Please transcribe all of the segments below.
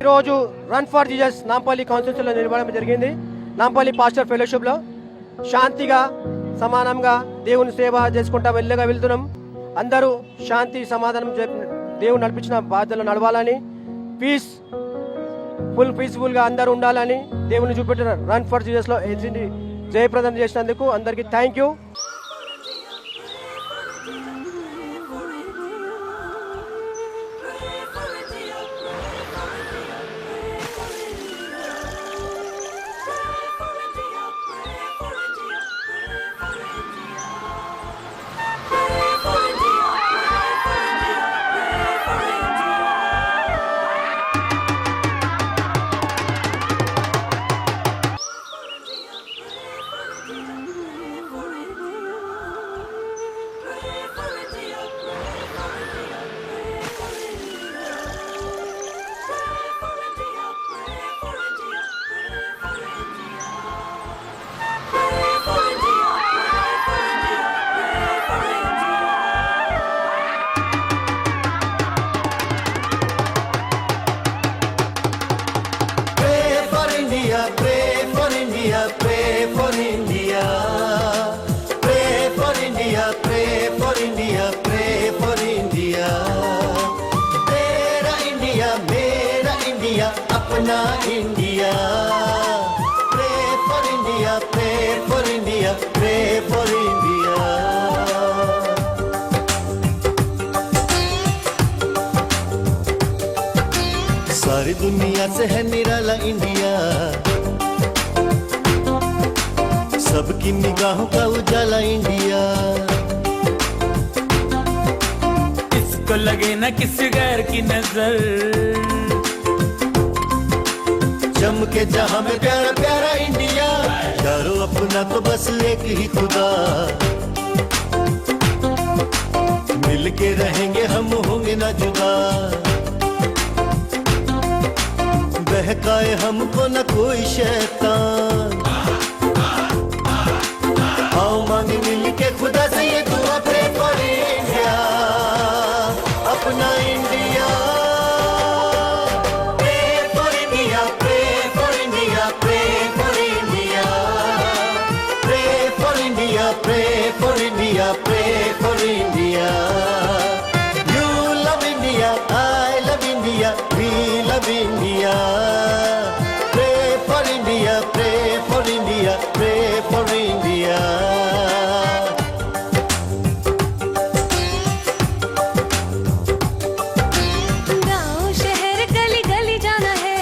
ఈరోజు run for Jesus Nampally కాన్స్టిట్యూన్సీలో నిలబడడం జరిగింది. నాంపల్లి పాస్టర్ ఫెలోషిప్లో శాంతిగా సమానంగా దేవుని సేవ చేసుకుంటా వెళ్తున్నాం. అందరూ శాంతి సమాధానం దేవుడు నడిపించిన బాధ్యతలు నడవాలని, పీస్ఫుల్గా అందరూ ఉండాలని దేవుని చూపెట్టిన రన్ ఫర్ జీసస్లో జయప్రదం చేసినందుకు అందరికీ థ్యాంక్ యూ. अपना India, pray for India, pray for India, pray for India. सारी दुनिया से है निराला इंडिया, सबकी निगाहों का उजाला इंडिया. इसको लगे ना किसी गैर की नजर, चमके जहां में प्यारा प्यारा इंडिया. यारो अपना तो बस एक ही खुदा, मिलके रहेंगे हम होंगे ना जुदा. बहकाए हमको न कोई शैतान, आओ मांगे मिलके खुदा से ये दुआ, प्रे फॉर इंडिया, अपना India. Pray for India, pray for India. You love India, I love India, we love India. Pray for India, pray for India, pray for India. गाँव शहर गली गली जाना है,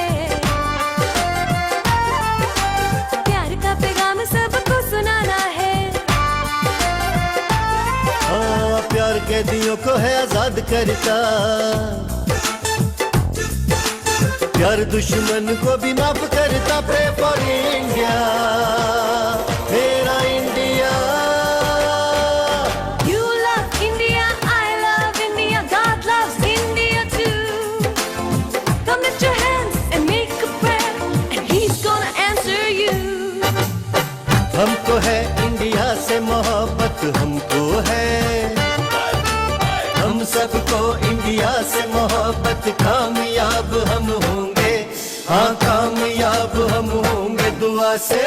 प्यार का पैगाम सबको सुनाना है. प्यार कैदियों को है आजाद करता, प्यार दुश्मन को भी माफ करता. प्रे फॉर इंडिया, मेरा India. You love India, I love India, God loves India too. Come lift your hands and make a prayer, and He's gonna answer you. हमको है इंडिया से मोहब्बत, हमको है, हम सबको इंडिया से मोहब्बत. कामयाब हम होंगे, हाँ कामयाब हम होंगे. दुआ से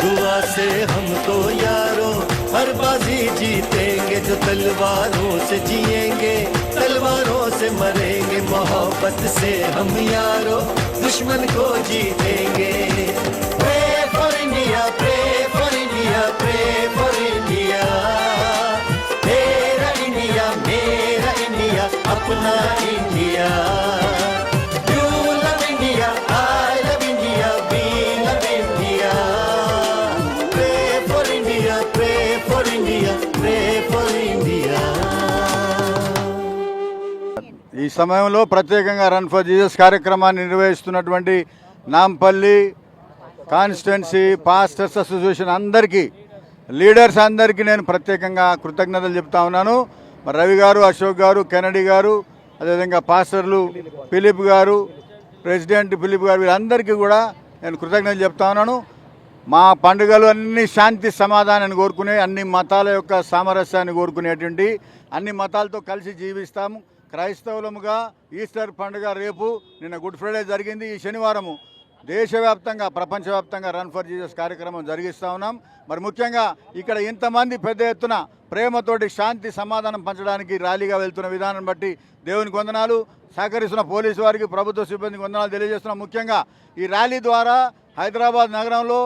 दुआ से हम तो यारों हर बाजी जीतेंगे. जो तलवारों से जिएंगे, तलवारों से मरेंगे. मोहब्बत से हम यारों दुश्मन को जीतेंगे. Pray for India, pray for India, pray for India. मेरा इंडिया, अपना India. You love India, I love India, we love India. Pray for India, pray for India, pray for India. ఈ సమయంలో ప్రత్యేకంగా రన్ ఫర్ జీసస్ కార్యక్రమాన్ని నిర్వహిస్తున్నటువంటి Nampally constituency pastors association అందరికీ, leaders అందరికీ నేను ప్రత్యేకంగా కృతజ్ఞతలు చెప్తా ఉన్నాను. మరి రవి గారు, అశోక్ గారు, కెనడీ గారు, అదేవిధంగా పాస్టర్లు ఫిలిప్ గారు, ప్రెసిడెంట్ ఫిలిప్ గారు, వీళ్ళందరికీ కూడా నేను కృతజ్ఞతలు చెప్తా ఉన్నాను. మా పండుగలు అన్ని శాంతి సమాధానాన్ని కోరుకునే, అన్ని మతాల యొక్క సామరస్యాన్ని కోరుకునేటువంటి, అన్ని మతాలతో కలిసి జీవిస్తాము. క్రైస్తవులముగా ఈస్టర్ పండుగ రేపు, నిన్న గుడ్ ఫ్రైడే జరిగింది. ఈ శనివారము దేశవ్యాప్తంగా ప్రపంచవ్యాప్తంగా రన్ ఫర్ జీసస్ కార్యక్రమం జరిగిస్తూ ఉన్నాం. మరి ముఖ్యంగా ఇక్కడ ఇంతమంది పెద్ద ఎత్తున ప్రేమతోటి శాంతి సమాధానం పంచడానికి ర్యాలీగా వెళ్తున్న విధానం బట్టి దేవునికి వందనాలు. సహకరిస్తున్న పోలీసు వారికి, ప్రభుత్వ సిబ్బందికి వందనాలు తెలియజేస్తున్నాం. ముఖ్యంగా ఈ ర్యాలీ ద్వారా హైదరాబాద్ నగరంలో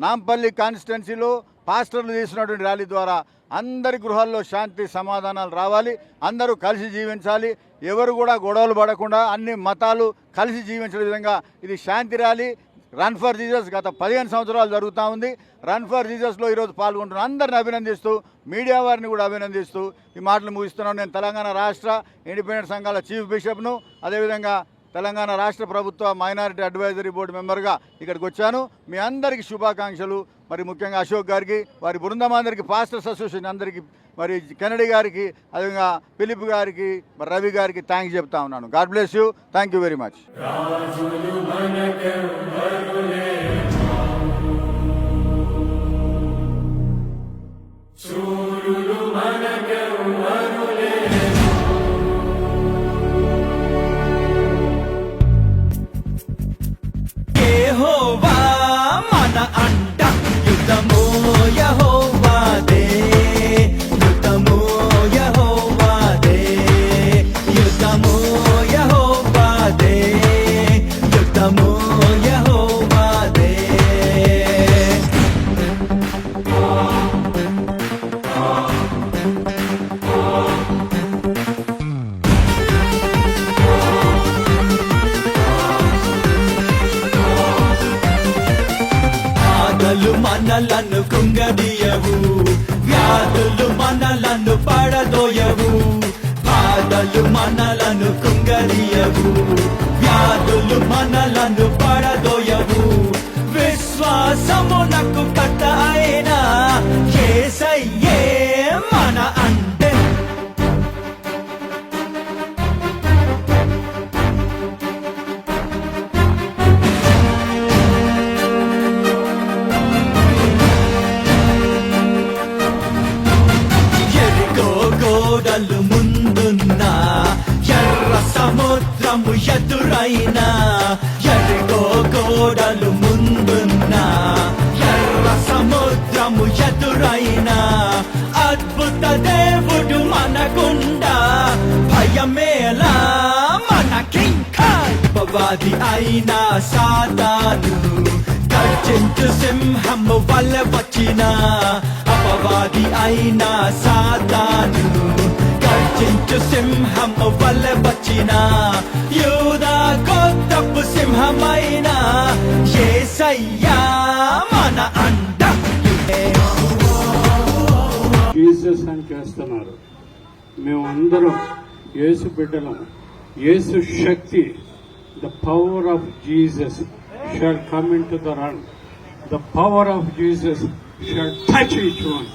నాంపల్లి కాన్స్టిట్యున్సీలో పాస్టర్లు తీసినటువంటి ర్యాలీ ద్వారా అందరి గృహాల్లో శాంతి సమాధానాలు రావాలి, అందరూ కలిసి జీవించాలి, ఎవరు కూడా గొడవలు పడకుండా అన్ని మతాలు కలిసి జీవించే విధంగా ఇది శాంతి ర్యాలీ. రన్ ఫర్ జీసస్ గత 15 సంవత్సరాలు జరుగుతూ ఉంది. రన్ ఫర్ జీసస్లో ఈరోజు పాల్గొంటున్న అందరిని అభినందిస్తూ, మీడియా వారిని కూడా అభినందిస్తూ ఈ మాటలు ముగిస్తున్నాను. నేను తెలంగాణ రాష్ట్ర ఇండిపెండెంట్ సంఘాల చీఫ్ బిషప్ను, అదేవిధంగా తెలంగాణ రాష్ట్ర ప్రభుత్వ మైనారిటీ అడ్వైజరీ బోర్డు మెంబర్గా ఇక్కడికి వచ్చాను. మీ అందరికీ శుభాకాంక్షలు. మరి ముఖ్యంగా అశోక్ గారికి, వారి బృందం అందరికీ, పాస్టర్స్ అసోసియేషన్ అందరికీ, మరి కెనడీ గారికి, అదేవిధంగా ఫిలిప్ గారికి, మరి రవి గారికి థ్యాంక్స్ చెప్తా ఉన్నాను. God bless you. Thank you very much. యెహోవా మన అంట, యుద్ధము యెహోవాదే, యుద్ధము యెహోవాదే, యుద్ధము యెహోవాదే, యుద్ధము యెహోవాదే. బాధలు మనలను కుంగదీయవు, వ్యాధులు మనలను పడదోయవు. బాధలు మనలను కుంగదీయవు, వ్యాధులు మనలను పడదోయవు. విశ్వాసమునకు కట్ట అయిన యేసయ్యే మన అంటే. ఎరుకో గోడలు ముందున్న, ఎర్ర సముద్రము ఎదురైనా. ఎరుకో గోడలు ముందున్న, ఎర్ర సముద్రము ఎదురైనా. అద్భుత దేవుడు మనగుండా, భయమేలా మనకింకా. అపవాది అయిన సాతాను గర్జించు సింహము వల్ల వచ్చిన. అపవాది అయిన సాతాను గర్జించు సింహము వల్ల వచ్చిన. యూదా గోత్రపు సింహమైన యేసయ్యా మన అండ. జీసస్ అని చేస్తున్నారు. మేమందరం యేసు బిడ్డలం. యేసు శక్తి, the power of Jesus shall come in to the run. The power of Jesus shall touch each one.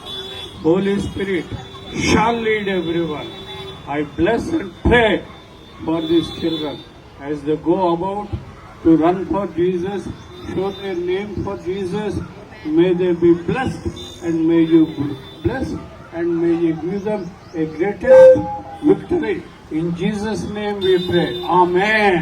Holy spirit shall lead everyone. I bless and pray for these children as they go about to run for Jesus, show their name for Jesus. May they be blessed, and may you bless, and may you give them a greatest victory. In Jesus' name we pray. Amen.